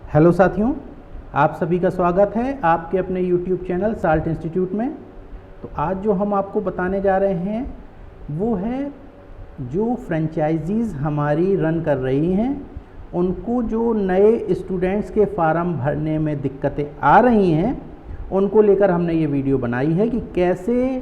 Hello साथियों, आप सभी का स्वागत है आपके अपने YouTube चैनल साल्ट इंस्टीट्यूट में। तो आज जो हम आपको बताने जा रहे हैं वो है जो फ्रेंचाइजीज़ हमारी रन कर रही हैं उनको जो नए स्टूडेंट्स के फार्म भरने में दिक्कतें आ रही हैं उनको लेकर हमने ये वीडियो बनाई है कि कैसे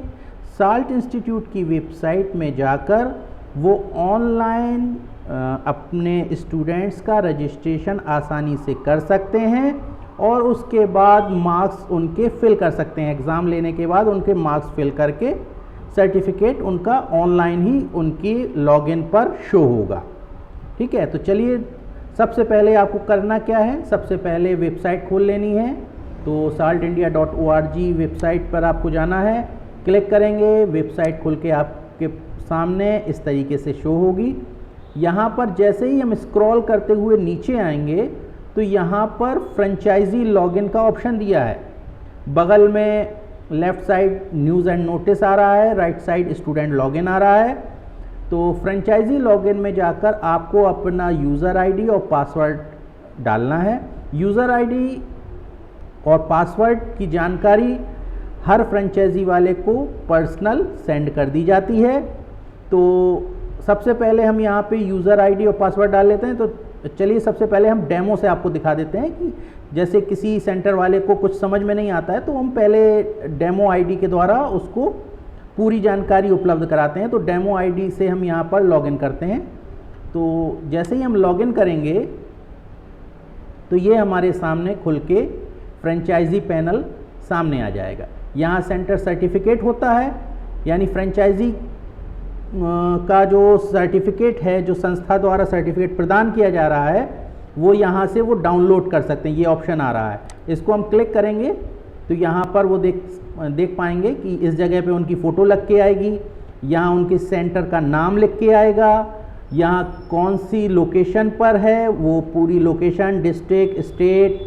साल्ट इंस्टीट्यूट की वेबसाइट में जाकर वो ऑनलाइन अपने स्टूडेंट्स का रजिस्ट्रेशन आसानी से कर सकते हैं और उसके बाद मार्क्स उनके फिल कर सकते हैं। एग्ज़ाम लेने के बाद उनके मार्क्स फिल करके सर्टिफिकेट उनका ऑनलाइन ही उनकी लॉगिन पर शो होगा। ठीक है, तो चलिए सबसे पहले आपको करना क्या है, सबसे पहले वेबसाइट खोल लेनी है। तो saltindia.org वेबसाइट पर आपको जाना है, क्लिक करेंगे, वेबसाइट खुल के आपके सामने इस तरीके से शो होगी। यहाँ पर जैसे ही हम स्क्रॉल करते हुए नीचे आएंगे तो यहाँ पर फ्रेंचाइजी लॉगिन का ऑप्शन दिया है। बगल में left side news and notice आ रहा है, राइट साइड स्टूडेंट लॉगिन आ रहा है। तो फ्रेंचाइजी लॉगिन में जाकर आपको अपना यूज़र आईडी और पासवर्ड डालना है। यूज़र आईडी और पासवर्ड की जानकारी हर फ्रेंचाइजी वाले को पर्सनल सेंड कर दी जाती है। तो सबसे पहले हम यहाँ पे यूज़र आईडी और पासवर्ड डाल लेते हैं। तो चलिए सबसे पहले हम डेमो से आपको दिखा देते हैं कि जैसे किसी सेंटर वाले को कुछ समझ में नहीं आता है तो हम पहले डेमो आईडी के द्वारा उसको पूरी जानकारी उपलब्ध कराते हैं। तो डेमो आईडी से हम यहाँ पर लॉगिन करते हैं। तो जैसे ही हम लॉगिन करेंगे तो ये हमारे सामने खुल के फ्रेंचाइजी पैनल सामने आ जाएगा। यहाँ सेंटर सर्टिफिकेट होता है, यानी फ्रेंचाइजी का जो सर्टिफिकेट है, जो संस्था द्वारा सर्टिफिकेट प्रदान किया जा रहा है, वो यहाँ से वो डाउनलोड कर सकते हैं। ये ऑप्शन आ रहा है, इसको हम क्लिक करेंगे तो यहाँ पर वो देख पाएंगे कि इस जगह पे उनकी फ़ोटो लग के आएगी, यहाँ उनके सेंटर का नाम लिख के आएगा, यहाँ कौन सी लोकेशन पर है, वो पूरी लोकेशन, डिस्ट्रिक्ट, स्टेट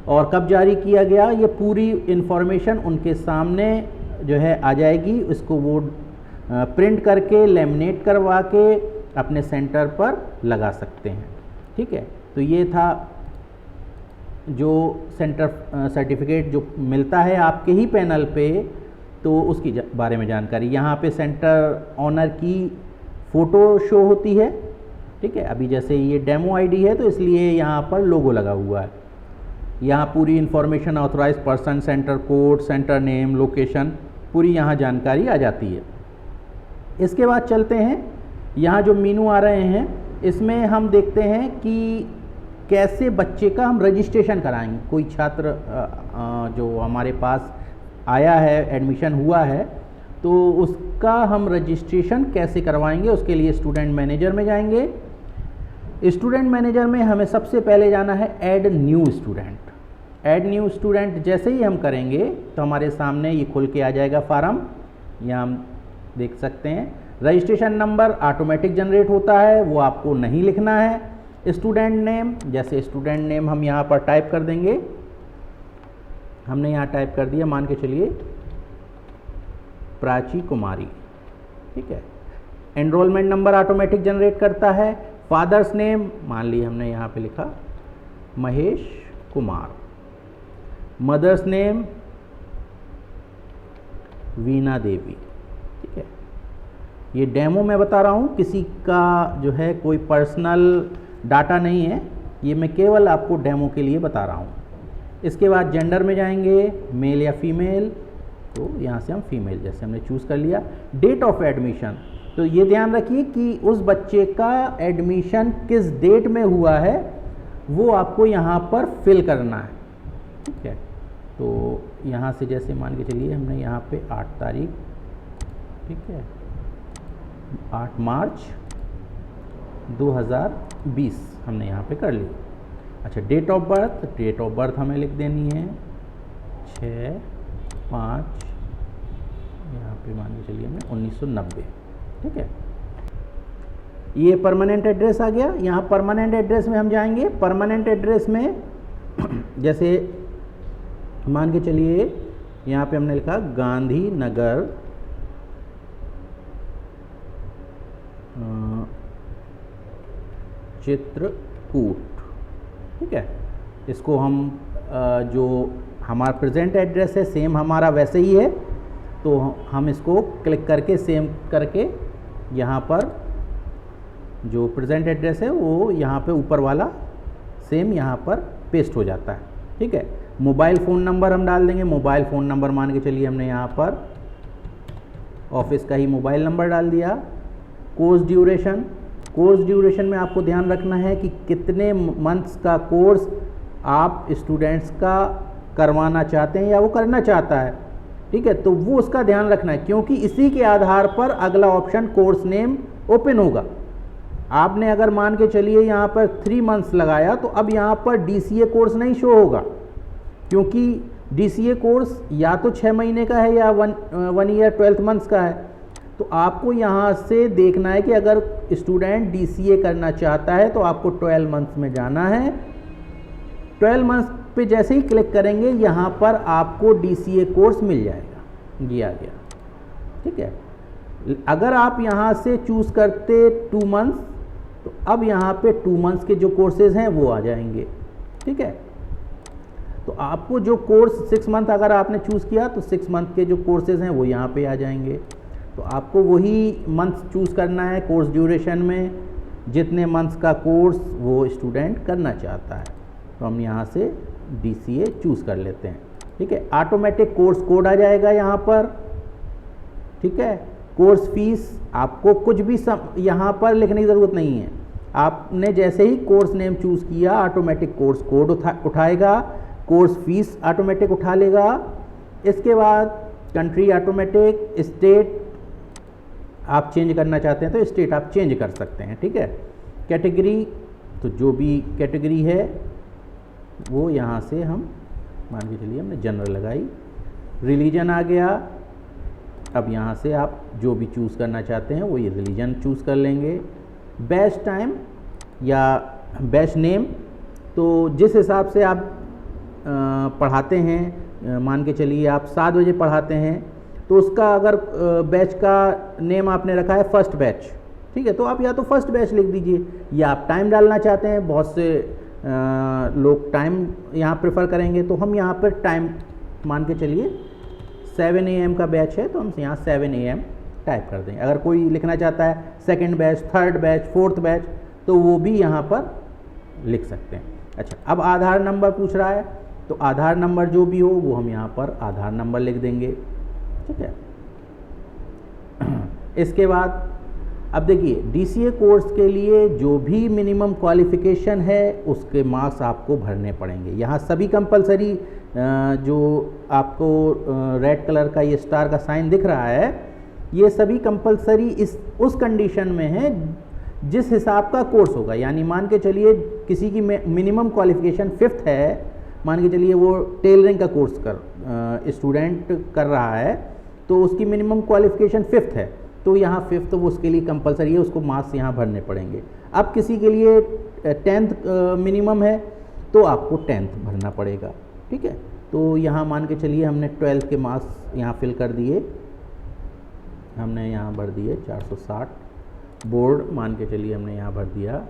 और कब जारी किया गया, ये पूरी इन्फॉर्मेशन उनके सामने जो है आ जाएगी। इसको वो प्रिंट करके लेमिनेट करवा के अपने सेंटर पर लगा सकते हैं। ठीक है, तो ये था जो सेंटर सर्टिफिकेट जो मिलता है आपके ही पैनल पे, तो उसकी बारे में जानकारी। यहाँ पे सेंटर ऑनर की फ़ोटो शो होती है। ठीक है, अभी जैसे ये डेमो आईडी है तो इसलिए यहाँ पर लोगो लगा हुआ है। यहाँ पूरी information, authorise person, centre code, centre name, location, पूरी यहाँ जानकारी आ जाती है। इसके बाद चलते हैं, यहाँ जो मेनू आ रहे हैं इसमें हम देखते हैं कि कैसे बच्चे का हम रजिस्ट्रेशन कराएंगे। कोई छात्र जो हमारे पास आया है, एडमिशन हुआ है, तो उसका हम रजिस्ट्रेशन कैसे करवाएंगे। उसके लिए स्टूडेंट मैनेजर में जाएंगे। स्टूडेंट मैनेजर में हमें सबसे पहले जाना है add new student. Add new student जैसे ही हम करेंगे तो हमारे सामने ये खुल के आ जाएगा फार्म। यहाँ हम देख सकते हैं रजिस्ट्रेशन नंबर ऑटोमेटिक जनरेट होता है, वो आपको नहीं लिखना है। स्टूडेंट नेम, जैसे स्टूडेंट नेम हम यहाँ पर टाइप कर देंगे। हमने यहाँ टाइप कर दिया, मान के चलिए प्राची कुमारी। ठीक है, एनरोलमेंट नंबर ऑटोमेटिक जनरेट करता है। फादर्स नेम मान ली हमने यहाँ पे लिखा महेश कुमार। मदर्स नेम वीना देवी। ठीक है, ये डेमो मैं बता रहा हूँ, किसी का जो है कोई पर्सनल डाटा नहीं है, ये मैं केवल आपको डेमो के लिए बता रहा हूँ। इसके बाद जेंडर में जाएंगे, मेल या फीमेल, तो यहाँ से हम फीमेल जैसे हमने चूज़ कर लिया। डेट ऑफ एडमिशन, तो ये ध्यान रखिए कि उस बच्चे का एडमिशन किस डेट में हुआ है वो आपको यहाँ पर फिल करना है। ठीक है, तो यहाँ से जैसे मान के चलिए हमने यहाँ पे 8 तारीख, ठीक है, 8 मार्च 2020 हमने यहाँ पे कर ली। अच्छा, date of birth, date of birth हमें लिख देनी है 6/5, यहाँ पे मान के चलिए हमने 1990। ठीक है, ये परमानेंट एड्रेस आ गया। यहाँ परमानेंट एड्रेस में हम जाएंगे। परमानेंट एड्रेस में जैसे मान के चलिए यहाँ पे हमने लिखा गांधी नगर चित्रकूट। ठीक है, इसको हम जो हमारा प्रेजेंट एड्रेस है सेम हमारा वैसे ही है, तो हम इसको क्लिक करके सेम करके यहाँ पर जो प्रेजेंट एड्रेस है वो यहाँ पे ऊपर वाला सेम यहाँ पर पेस्ट हो जाता है। ठीक है, मोबाइल फ़ोन नंबर हम डाल देंगे। मोबाइल फ़ोन नंबर मान के चलिए हमने यहाँ पर ऑफिस का ही मोबाइल नंबर डाल दिया। कोर्स ड्यूरेशन में आपको ध्यान रखना है कि कितने मंथ्स का कोर्स आप स्टूडेंट्स का करवाना चाहते हैं या वो करना चाहता है। ठीक है, तो वो उसका ध्यान रखना है, क्योंकि इसी के आधार पर अगला ऑप्शन कोर्स नेम ओपन होगा। आपने अगर मान के चलिए यहाँ पर 3 मंथ्स लगाया तो अब यहाँ पर DCA कोर्स नहीं शो होगा, क्योंकि DCA कोर्स या तो 6 महीने का है या 1 ईयर 12 मंथ्स का है। तो आपको यहाँ से देखना है कि अगर स्टूडेंट DCA करना चाहता है तो आपको 12 मंथ्स में जाना है। 12 मंथ्स पे जैसे ही क्लिक करेंगे यहाँ पर आपको DCA कोर्स मिल जाएगा, ये आ गया। ठीक है, अगर आप यहाँ से चूज़ करते 2 मंथ्स तो अब यहाँ पे 2 मंथ्स के जो कोर्सेज हैं वो आ जाएंगे। ठीक है, तो आपको जो कोर्स 6 मंथ अगर आपने चूज़ किया तो 6 मंथ के जो कोर्सेज हैं वो यहाँ पे आ जाएंगे। तो आपको वही मंथ चूज़ करना है कोर्स ड्यूरेशन में, जितने मंथ्स का कोर्स वो स्टूडेंट करना चाहता है। तो हम यहाँ से DCA चूज़ कर लेते हैं। ठीक है, ऑटोमेटिक कोर्स कोड आ जाएगा यहाँ पर। ठीक है, कोर्स फीस आपको कुछ भी यहाँ पर लिखने की ज़रूरत नहीं है। आपने जैसे ही कोर्स नेम चूज़ किया ऑटोमेटिक कोर्स कोड उठाएगा, कोर्स फीस ऑटोमेटिक उठा लेगा। इसके बाद कंट्री ऑटोमेटिक, स्टेट आप चेंज करना चाहते हैं तो स्टेट आप चेंज कर सकते हैं। ठीक है, कैटेगरी तो जो भी कैटेगरी है वो यहाँ से हम मान के चलिए हमने जनरल लगाई। रिलीजन आ गया, अब यहाँ से आप जो भी चूज़ करना चाहते हैं वो ये रिलीजन चूज़ कर लेंगे। बैच टाइम या बैच नेम, तो जिस हिसाब से आप पढ़ाते हैं, मान के चलिए आप 7 बजे पढ़ाते हैं तो उसका अगर बैच का नेम आपने रखा है फर्स्ट बैच, ठीक है, तो आप या तो फर्स्ट बैच लिख दीजिए, या आप टाइम डालना चाहते हैं, बहुत से लोग टाइम यहाँ प्रेफर करेंगे, तो हम यहाँ पर टाइम मान के चलिए 7 AM का बैच है तो हम यहाँ 7 AM टाइप कर देंगे। अगर कोई लिखना चाहता है second batch, third batch, fourth batch, तो वो भी यहाँ पर लिख सकते हैं। अच्छा, अब आधार नंबर पूछ रहा है, तो आधार नंबर जो भी हो वो हम यहाँ पर आधार नंबर लिख देंगे। ठीक है, इसके बाद अब देखिए DCA कोर्स के लिए जो भी मिनिमम क्वालिफ़िकेशन है उसके मार्क्स आपको भरने पड़ेंगे। यहाँ सभी कंपलसरी जो आपको रेड कलर का ये स्टार का साइन दिख रहा है, ये सभी कंपलसरी उस कंडीशन में है जिस हिसाब का कोर्स होगा। यानी मान के चलिए किसी की मिनिमम क्वालिफ़िकेशन 5th है, मान के चलिए वो टेलरिंग का कोर्स स्टूडेंट कर रहा है तो उसकी मिनिमम क्वालिफ़िकेशन 5th है, तो यहाँ 5th वो उसके लिए कंपलसरी है, उसको मार्क्स यहाँ भरने पड़ेंगे। अब किसी के लिए 10th मिनिमम है तो आपको 10th भरना पड़ेगा। ठीक है, तो यहाँ मान के चलिए हमने 12th के मार्क्स यहाँ फिल कर दिए, हमने यहाँ भर दिए 460। बोर्ड मान के चलिए हमने यहाँ भर दिया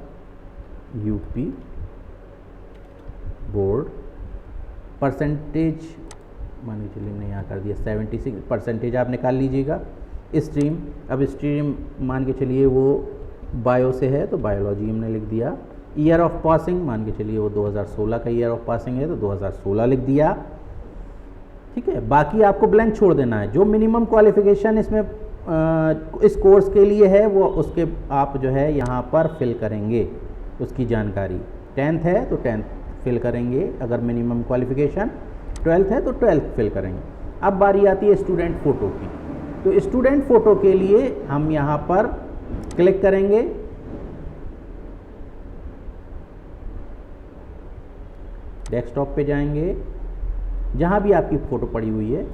UP बोर्ड। परसेंटेज मान के चलिए हमने यहाँ कर दिया 76% आप निकाल लीजिएगा। स्ट्रीम, अब स्ट्रीम मान के चलिए वो बायो से है तो बायोलॉजी हमने लिख दिया। ईयर ऑफ पासिंग मान के चलिए वो 2016 का ईयर ऑफ पासिंग है तो 2016 लिख दिया। ठीक है, बाकी आपको ब्लैंक छोड़ देना है। जो मिनिमम क्वालिफ़िकेशन इसमें इस कोर्स के लिए है वो उसके आप जो है यहाँ पर फिल करेंगे उसकी जानकारी। 10th है तो 10th फिल करेंगे, अगर मिनिमम क्वालिफ़िकेशन 12th है तो 12th फिल करेंगे। अब बारी आती है स्टूडेंट फ़ोटो की, तो स्टूडेंट फ़ोटो के लिए हम यहाँ पर क्लिक करेंगे, डेस्कटॉप पे जाएंगे, जहाँ भी आपकी फ़ोटो पड़ी हुई है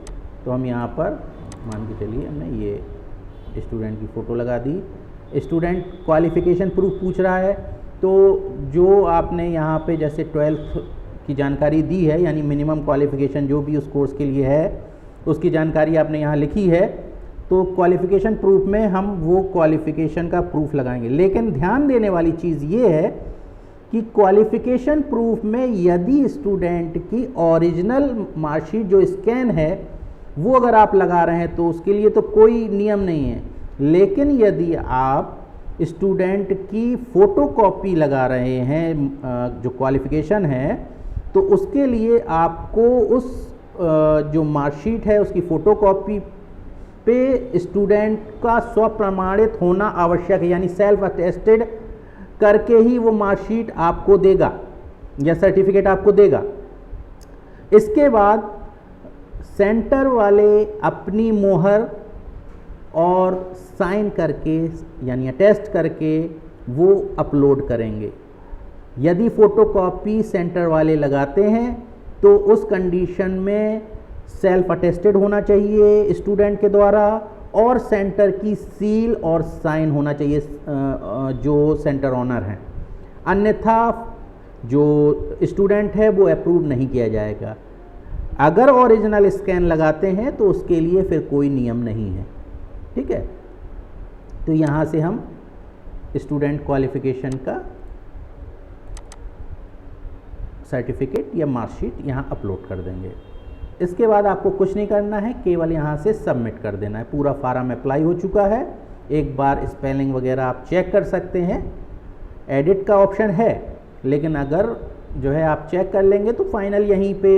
तो हम यहाँ पर मान के चलिए हमने ये स्टूडेंट की फ़ोटो लगा दी। स्टूडेंट क्वालिफ़िकेशन प्रूफ पूछ रहा है, तो जो आपने यहाँ पे जैसे 12th की जानकारी दी है, यानी मिनिमम क्वालिफ़िकेशन जो भी उस कोर्स के लिए है उसकी जानकारी आपने यहाँ लिखी है, तो क्वालिफ़िकेशन प्रूफ में हम वो क्वालिफ़िकेशन का प्रूफ लगाएंगे। लेकिन ध्यान देने वाली चीज़ ये है कि क्वालिफिकेशन प्रूफ में यदि स्टूडेंट की ओरिजिनल मार्कशीट जो स्कैन है वो अगर आप लगा रहे हैं तो उसके लिए तो कोई नियम नहीं है, लेकिन यदि आप स्टूडेंट की फ़ोटोकॉपी लगा रहे हैं जो क्वालिफिकेशन है, तो उसके लिए आपको उस जो मार्कशीट है उसकी फ़ोटोकॉपी पे स्टूडेंट का स्वप्रमाणित होना आवश्यक है, यानी सेल्फ अटेस्टेड करके ही वो मार्कशीट आपको देगा या सर्टिफिकेट आपको देगा। इसके बाद सेंटर वाले अपनी मोहर और साइन करके यानी अटेस्ट करके वो अपलोड करेंगे। यदि फ़ोटोकॉपी सेंटर वाले लगाते हैं तो उस कंडीशन में सेल्फ अटेस्टेड होना चाहिए स्टूडेंट के द्वारा और सेंटर की सील और साइन होना चाहिए जो सेंटर ऑनर हैं, अन्यथा जो स्टूडेंट है वो अप्रूव नहीं किया जाएगा। अगर ओरिजिनल स्कैन लगाते हैं तो उसके लिए फिर कोई नियम नहीं है, ठीक है। तो यहाँ से हम स्टूडेंट क्वालिफिकेशन का सर्टिफिकेट या मार्कशीट यहाँ अपलोड कर देंगे। इसके बाद आपको कुछ नहीं करना है, केवल यहाँ से सबमिट कर देना है। पूरा फार्म अप्लाई हो चुका है। एक बार स्पेलिंग वगैरह आप चेक कर सकते हैं, एडिट का ऑप्शन है, लेकिन अगर जो है आप चेक कर लेंगे तो फाइनल यहीं पे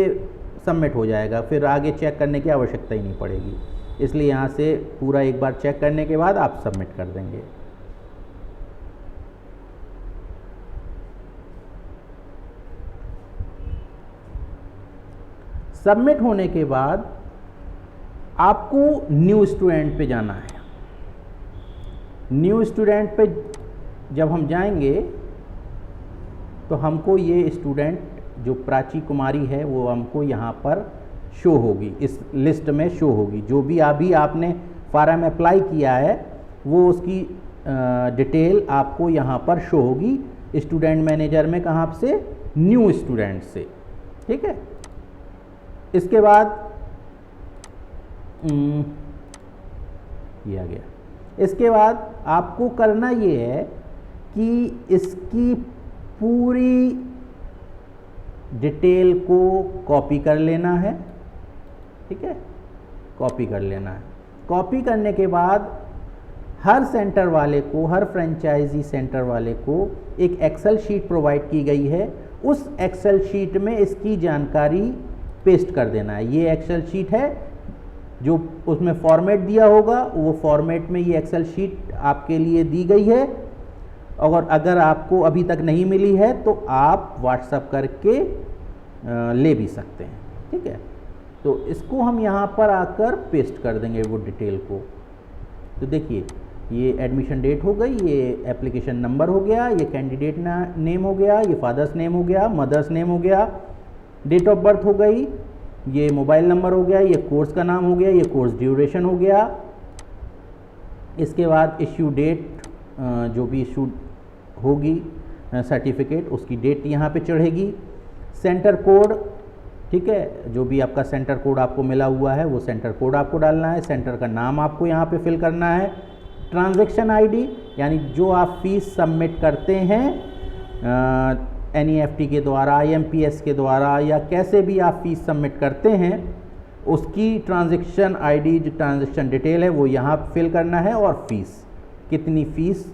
सबमिट हो जाएगा, फिर आगे चेक करने की आवश्यकता ही नहीं पड़ेगी। इसलिए यहाँ से पूरा एक बार चेक करने के बाद आप सबमिट कर देंगे। सबमिट होने के बाद आपको न्यू स्टूडेंट पे जाना है। न्यू स्टूडेंट पे जब हम जाएंगे तो हमको ये स्टूडेंट जो प्राची कुमारी है वो हमको यहाँ पर शो होगी, इस लिस्ट में शो होगी। जो भी अभी आपने फार्म अप्लाई किया है वो उसकी डिटेल आपको यहाँ पर शो होगी स्टूडेंट मैनेजर में। कहाँ से? न्यू स्टूडेंट से, ठीक है। इसके बाद ये आ गया। इसके बाद आपको करना ये है कि इसकी पूरी डिटेल को कॉपी कर लेना है, ठीक है, कॉपी कर लेना है। कॉपी करने के बाद हर सेंटर वाले को, हर फ्रेंचाइजी सेंटर वाले को एक एक्सेल शीट प्रोवाइड की गई है। उस एक्सेल शीट में इसकी जानकारी पेस्ट कर देना है। ये एक्सेल शीट है जो उसमें फॉर्मेट दिया होगा, वो फॉर्मेट में ये एक्सेल शीट आपके लिए दी गई है। और अगर आपको अभी तक नहीं मिली है तो आप व्हाट्सएप करके ले भी सकते हैं, ठीक है। तो इसको हम यहाँ पर आकर पेस्ट कर देंगे वो डिटेल को। तो देखिए ये एडमिशन डेट हो गई, ये एप्लीकेशन नंबर हो गया, ये कैंडिडेट नेम हो गया, ये फादर्स नेम हो गया, मदर्स नेम हो गया, डेट ऑफ बर्थ हो गई, ये मोबाइल नंबर हो गया, ये कोर्स का नाम हो गया, ये कोर्स ड्यूरेशन हो गया। इसके बाद इश्यू डेट, जो भी इशू होगी सर्टिफिकेट उसकी डेट यहाँ पे चढ़ेगी। सेंटर कोड, ठीक है, जो भी आपका सेंटर कोड आपको मिला हुआ है वो सेंटर कोड आपको डालना है। सेंटर का नाम आपको यहाँ पे फिल करना है। ट्रांजैक्शन आईडी, यानी जो आप फीस सबमिट करते हैं NEFT के द्वारा, IMPS के द्वारा, या कैसे भी आप फीस सबमिट करते हैं उसकी ट्रांजैक्शन आईडी, जो ट्रांजैक्शन डिटेल है वो यहाँ फिल करना है। और फीस, कितनी फ़ीस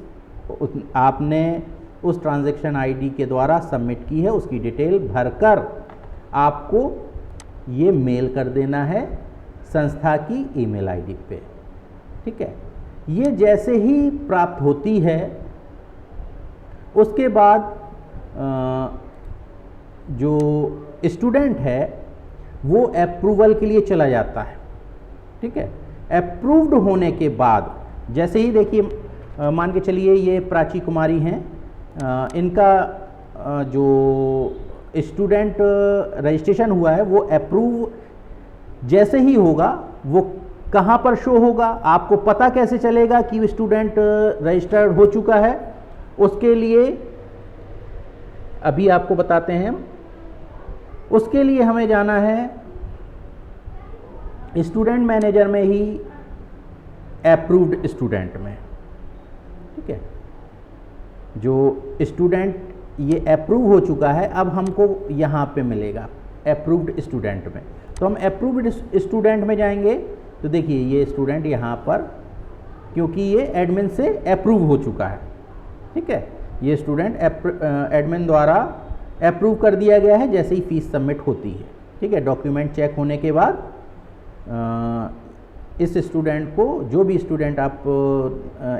आपने उस ट्रांजैक्शन आईडी के द्वारा सबमिट की है उसकी डिटेल भरकर आपको ये मेल कर देना है संस्था की ईमेल आईडी पे, ठीक है। ये जैसे ही प्राप्त होती है उसके बाद जो स्टूडेंट है वो अप्रूवल के लिए चला जाता है, ठीक है। अप्रूव्ड होने के बाद जैसे ही देखिए मान के चलिए ये प्राची कुमारी हैं, इनका जो स्टूडेंट रजिस्ट्रेशन हुआ है वो अप्रूव जैसे ही होगा वो कहाँ पर शो होगा, आपको पता कैसे चलेगा कि स्टूडेंट रजिस्टर्ड हो चुका है? उसके लिए अभी आपको बताते हैं। उसके लिए हमें जाना है स्टूडेंट मैनेजर में ही अप्रूव्ड स्टूडेंट में, ठीक है। जो स्टूडेंट ये अप्रूव हो चुका है, अब हमको यहाँ पे मिलेगा अप्रूव्ड स्टूडेंट में। तो हम अप्रूव्ड स्टूडेंट में जाएंगे तो देखिए ये स्टूडेंट यहाँ पर, क्योंकि ये एडमिन से अप्रूव हो चुका है, ठीक है, ये स्टूडेंट एडमिन द्वारा अप्रूव कर दिया गया है जैसे ही फीस सबमिट होती है, ठीक है। डॉक्यूमेंट चेक होने के बाद इस स्टूडेंट को, जो भी स्टूडेंट आप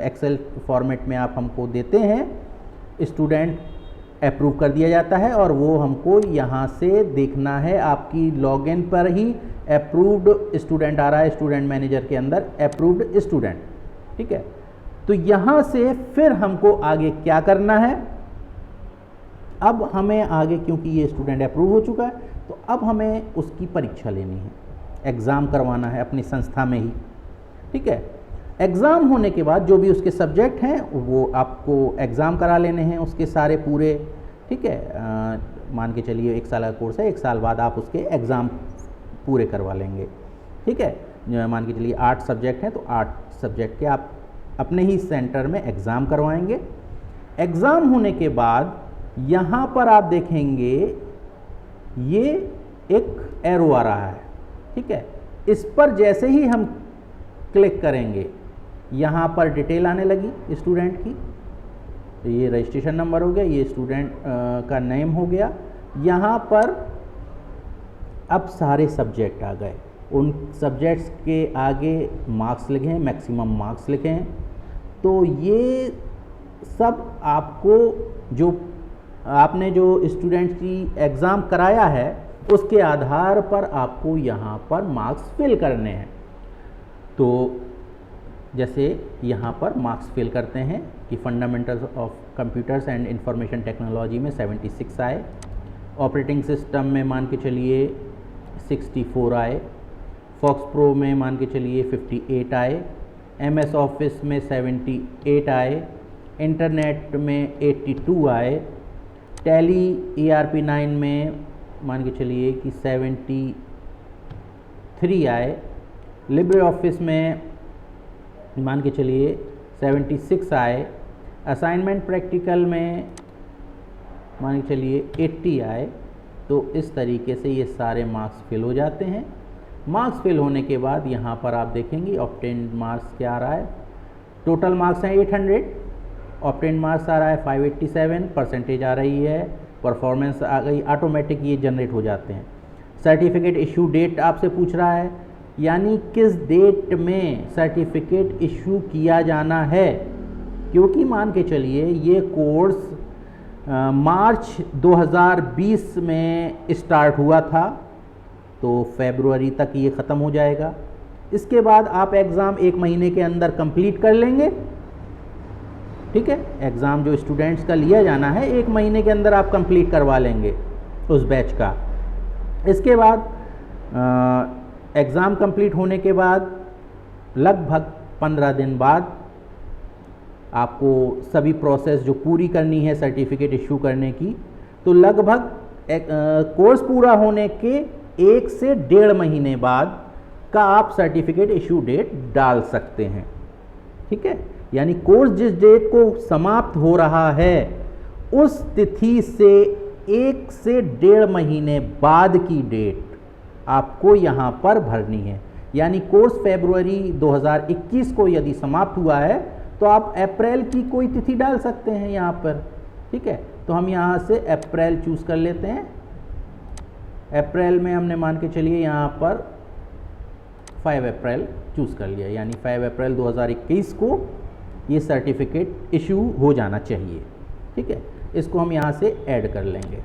एक्सेल फॉर्मेट में आप हमको देते हैं, स्टूडेंट अप्रूव कर दिया जाता है और वो हमको यहाँ से देखना है, आपकी लॉगिन पर ही अप्रूव्ड स्टूडेंट आ रहा है, स्टूडेंट मैनेजर के अंदर अप्रूव्ड स्टूडेंट, ठीक है। तो यहाँ से फिर हमको आगे क्या करना है, अब हमें आगे, क्योंकि ये स्टूडेंट अप्रूव हो चुका है, तो अब हमें उसकी परीक्षा लेनी है, एग्ज़ाम करवाना है अपनी संस्था में ही, ठीक है। एग्ज़ाम होने के बाद जो भी उसके सब्जेक्ट हैं वो आपको एग्ज़ाम करा लेने हैं उसके सारे पूरे, ठीक है। मान के चलिए 1 साल का कोर्स है, 1 साल बाद आप उसके एग्ज़ाम पूरे करवा लेंगे, ठीक है। मान के चलिए 8 सब्जेक्ट हैं तो 8 सब्जेक्ट के आप अपने ही सेंटर में एग्ज़ाम करवाएंगे। एग्ज़ाम होने के बाद यहाँ पर आप देखेंगे ये एक एरो आ रहा है, ठीक है। इस पर जैसे ही हम क्लिक करेंगे यहाँ पर डिटेल आने लगी स्टूडेंट की, तो ये रजिस्ट्रेशन नंबर हो गया, ये स्टूडेंट का नेम हो गया, यहाँ पर अब सारे सब्जेक्ट आ गए, उन सब्जेक्ट्स के आगे मार्क्स लिखे हैं, मैक्सिमम मार्क्स लिखे हैं। तो ये सब आपको, जो आपने जो स्टूडेंट की एग्ज़ाम कराया है उसके आधार पर आपको यहाँ पर मार्क्स फिल करने हैं। तो जैसे यहाँ पर मार्क्स फिल करते हैं कि fundamentals of computers and information technology में 76 आए, ऑपरेटिंग सिस्टम में मान के चलिए 64 आए, फॉक्स प्रो में मान के चलिए 58 आए, MS ऑफिस में 78 आए, इंटरनेट में 82 आए, टैली ERP9 में मान के चलिए कि 73 आए, लिब्रे ऑफिस में मान के चलिए 76 आए, असाइनमेंट प्रैक्टिकल में मान के चलिए 80 आए। तो इस तरीके से ये सारे मार्क्स फिल हो जाते हैं। मार्क्स फिल होने के बाद यहाँ पर आप देखेंगे ऑब्टेन्ड मार्क्स क्या आ रहा है, टोटल मार्क्स हैं 800, ऑब्टेन्ड मार्क्स आ रहा है 587, परसेंटेज आ रही है, परफॉर्मेंस आ गई, ऑटोमेटिक ये जनरेट हो जाते हैं। सर्टिफिकेट इशू डेट आपसे पूछ रहा है, यानी किस डेट में सर्टिफिकेट इशू किया जाना है, क्योंकि मान के चलिए ये कोर्स मार्च 2020 में स्टार्ट हुआ था तो फरवरी तक ये ख़त्म हो जाएगा। इसके बाद आप एग्ज़ाम 1 महीने के अंदर कंप्लीट कर लेंगे, ठीक है। एग्ज़ाम जो स्टूडेंट्स का लिया जाना है 1 महीने के अंदर आप कंप्लीट करवा लेंगे उस बैच का। इसके बाद एग्ज़ाम कंप्लीट होने के बाद लगभग 15 दिन बाद आपको सभी प्रोसेस जो पूरी करनी है सर्टिफिकेट इशू करने की, तो लगभग कोर्स पूरा होने के 1 से 1.5 महीने बाद का आप सर्टिफिकेट इशू डेट डाल सकते हैं, ठीक है। यानी कोर्स जिस डेट को समाप्त हो रहा है उस तिथि से 1 से 1.5 महीने बाद की डेट आपको यहाँ पर भरनी है। यानी कोर्स फरवरी 2021 को यदि समाप्त हुआ है तो आप अप्रैल की कोई तिथि डाल सकते हैं यहाँ पर, ठीक है। तो हम यहाँ से अप्रैल चूज़ कर लेते हैं। अप्रैल में हमने मान के चलिए यहाँ पर 5 अप्रैल चूज़ कर लिया, यानी 5 अप्रैल 2021 को ये सर्टिफिकेट इशू हो जाना चाहिए, ठीक है। इसको हम यहाँ से ऐड कर लेंगे।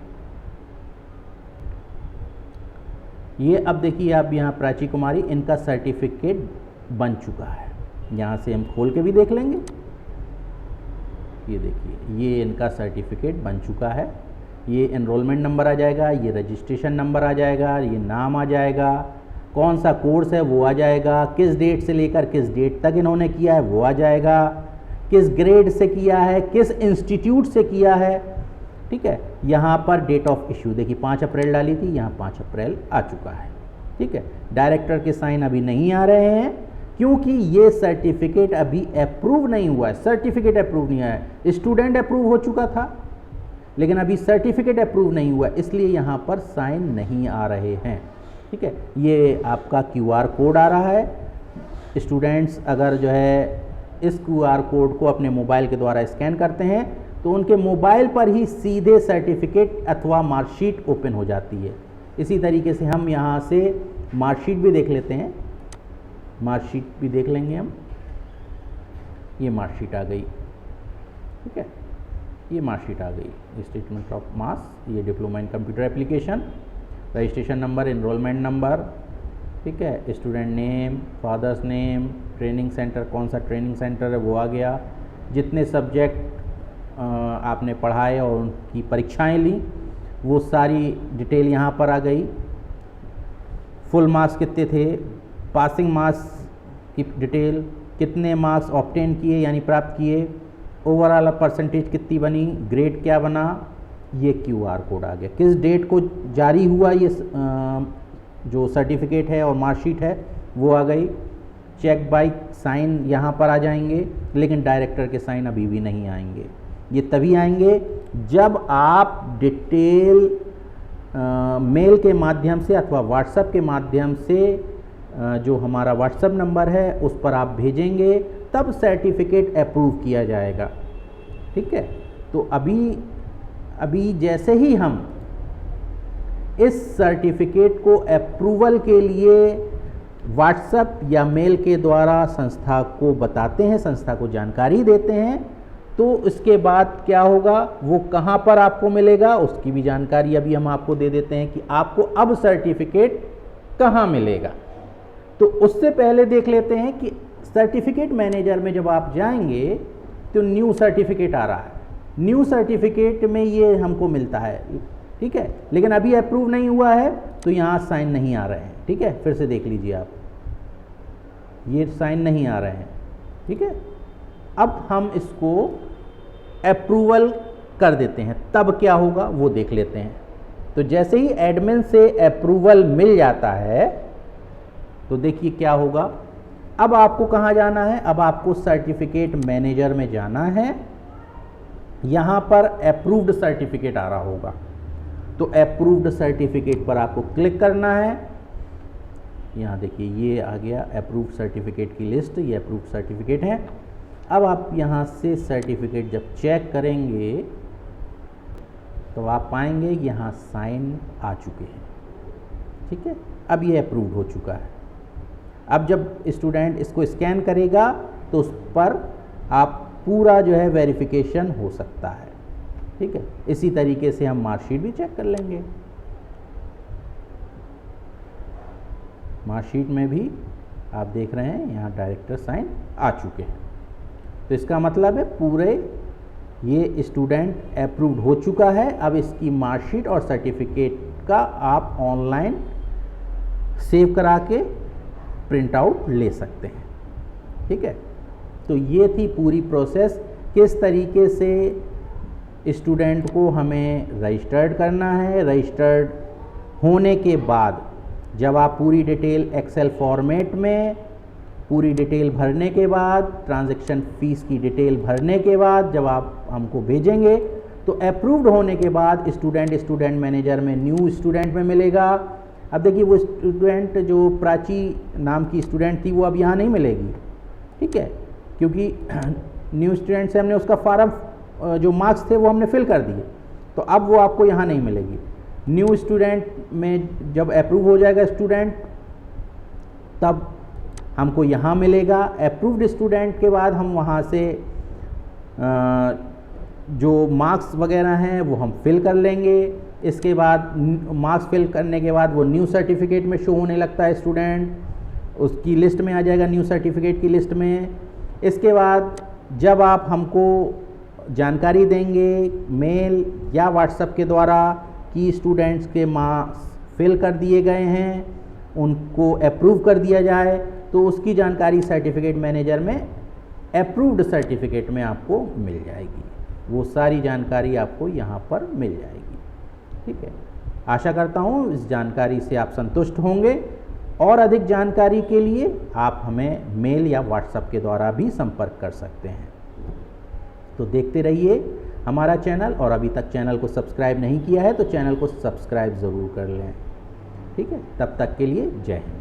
ये अब देखिए आप यहाँ प्राची कुमारी, इनका सर्टिफिकेट बन चुका है। यहाँ से हम खोल के भी देख लेंगे, ये देखिए ये इनका सर्टिफिकेट बन चुका है। ये एनरोलमेंट नंबर आ जाएगा, ये रजिस्ट्रेशन नंबर आ जाएगा, ये नाम आ जाएगा, कौन सा कोर्स है वो आ जाएगा, किस डेट से लेकर किस डेट तक इन्होंने किया है वो आ जाएगा, किस ग्रेड से किया है, किस इंस्टीट्यूट से किया है, ठीक है। यहाँ पर डेट ऑफ इशू देखिए 5 अप्रैल डाली थी, यहाँ 5 अप्रैल आ चुका है, ठीक है। डायरेक्टर के साइन अभी नहीं आ रहे हैं क्योंकि ये सर्टिफिकेट अभी अप्रूव नहीं हुआ है, सर्टिफिकेट अप्रूव नहीं आया है। स्टूडेंट अप्रूव हो चुका था, लेकिन अभी सर्टिफिकेट अप्रूव नहीं हुआ, इसलिए यहाँ पर साइन नहीं आ रहे हैं। ठीक है, ये आपका QR कोड आ रहा है। स्टूडेंट्स अगर जो है इस QR कोड को अपने मोबाइल के द्वारा स्कैन करते हैं तो उनके मोबाइल पर ही सीधे सर्टिफिकेट अथवा मार्कशीट ओपन हो जाती है। इसी तरीके से हम यहाँ से मार्कशीट भी देख लेते हैं, मार्कशीट भी देख लेंगे हम। ये मार्कशीट आ गई, ठीक है, ये मार्कशीट आ गई, स्टेटमेंट ऑफ मार्क्स, ये diploma in computer application, registration number, enrolment number, ठीक है, student name, father's name, training centre, कौन सा ट्रेनिंग सेंटर है वो आ गया, जितने सब्जेक्ट आपने पढ़ाए और उनकी परीक्षाएं ली वो सारी डिटेल यहाँ पर आ गई। फुल मार्क्स कितने थे, पासिंग मार्क्स की डिटेल, कितने मार्क्स ऑब्टेन किए यानी प्राप्त किए, ओवरऑल परसेंटेज कितनी बनी, ग्रेड क्या बना, ये QR कोड आ गया। किस डेट को जारी हुआ ये जो सर्टिफिकेट है और मार्कशीट है वो आ गई। चेक बाय साइन यहाँ पर आ जाएंगे, लेकिन डायरेक्टर के साइन अभी भी नहीं आएंगे। ये तभी आएंगे जब आप डिटेल मेल के माध्यम से अथवा व्हाट्सएप के माध्यम से जो हमारा व्हाट्सएप नंबर है उस पर आप भेजेंगे, तब सर्टिफिकेट अप्रूव किया जाएगा। ठीक है, तो अभी जैसे ही हम इस सर्टिफिकेट को अप्रूवल के लिए व्हाट्सएप या मेल के द्वारा संस्था को बताते हैं, संस्था को जानकारी देते हैं, तो इसके बाद क्या होगा, वो कहाँ पर आपको मिलेगा उसकी भी जानकारी अभी हम आपको दे देते हैं कि आपको अब सर्टिफिकेट कहाँ मिलेगा। तो उससे पहले देख लेते हैं कि सर्टिफिकेट मैनेजर में जब आप जाएंगे तो न्यू सर्टिफिकेट आ रहा है। न्यू सर्टिफिकेट में ये हमको मिलता है, ठीक है, लेकिन अभी अप्रूव नहीं हुआ है तो यहाँ साइन नहीं आ रहे हैं। ठीक है, फिर से देख लीजिए आप, ये साइन नहीं आ रहे हैं। ठीक है, अब हम इसको अप्रूवल कर देते हैं, तब क्या होगा वो देख लेते हैं। तो जैसे ही एडमिन से अप्रूवल मिल जाता है तो देखिए क्या होगा। अब आपको कहाँ जाना है, अब आपको सर्टिफिकेट मैनेजर में जाना है। यहाँ पर अप्रूव्ड सर्टिफिकेट आ रहा होगा, तो अप्रूव्ड सर्टिफिकेट पर आपको क्लिक करना है। यहाँ देखिए ये आ गया अप्रूव्ड सर्टिफिकेट की लिस्ट, ये अप्रूव्ड सर्टिफिकेट है। अब आप यहाँ से सर्टिफिकेट जब चेक करेंगे तो आप पाएंगे यहाँ साइन आ चुके हैं। ठीक है, अब ये अप्रूव्ड हो चुका है। अब जब स्टूडेंट इसको स्कैन करेगा तो उस पर आप पूरा जो है वेरिफिकेशन हो सकता है। ठीक है, इसी तरीके से हम मार्कशीट भी चेक कर लेंगे। मार्कशीट में भी आप देख रहे हैं यहाँ डायरेक्टर साइन आ चुके हैं, तो इसका मतलब है पूरे ये स्टूडेंट अप्रूव्ड हो चुका है। अब इसकी मार्कशीट और सर्टिफिकेट का आप ऑनलाइन सेव करा के प्रिंट आउट ले सकते हैं। ठीक है, तो ये थी पूरी प्रोसेस, किस तरीके से स्टूडेंट को हमें रजिस्टर्ड करना है। रजिस्टर्ड होने के बाद जब आप पूरी डिटेल एक्सेल फॉर्मेट में पूरी डिटेल भरने के बाद, ट्रांजैक्शन फीस की डिटेल भरने के बाद जब आप हमको भेजेंगे तो अप्रूव्ड होने के बाद स्टूडेंट मैनेजर में न्यू स्टूडेंट में मिलेगा। अब देखिए वो स्टूडेंट जो प्राची नाम की स्टूडेंट थी वो अब यहाँ नहीं मिलेगी। ठीक है, क्योंकि न्यू स्टूडेंट से हमने उसका फॉर्म जो मार्क्स थे वो हमने फिल कर दिए, तो अब वो आपको यहाँ नहीं मिलेगी। न्यू स्टूडेंट में जब अप्रूव हो जाएगा स्टूडेंट तब हमको यहाँ मिलेगा। अप्रूव्ड स्टूडेंट के बाद हम वहाँ से जो मार्क्स वगैरह हैं वो हम फिल कर लेंगे। इसके बाद मार्क्स फिल करने के बाद वो न्यू सर्टिफिकेट में शो होने लगता है स्टूडेंट, उसकी लिस्ट में आ जाएगा, न्यू सर्टिफिकेट की लिस्ट में। इसके बाद जब आप हमको जानकारी देंगे मेल या व्हाट्सएप के द्वारा कि स्टूडेंट्स के मार्क्स फिल कर दिए गए हैं, उनको अप्रूव कर दिया जाए, तो उसकी जानकारी सर्टिफिकेट मैनेजर में अप्रूव्ड सर्टिफिकेट में आपको मिल जाएगी। वो सारी जानकारी आपको यहाँ पर मिल जाएगी। ठीक है, आशा करता हूँ इस जानकारी से आप संतुष्ट होंगे, और अधिक जानकारी के लिए आप हमें मेल या व्हाट्सएप के द्वारा भी संपर्क कर सकते हैं। तो देखते रहिए हमारा चैनल और अभी तक चैनल को सब्सक्राइब नहीं किया है तो चैनल को सब्सक्राइब ज़रूर कर लें। ठीक है, तब तक के लिए जय हिंद।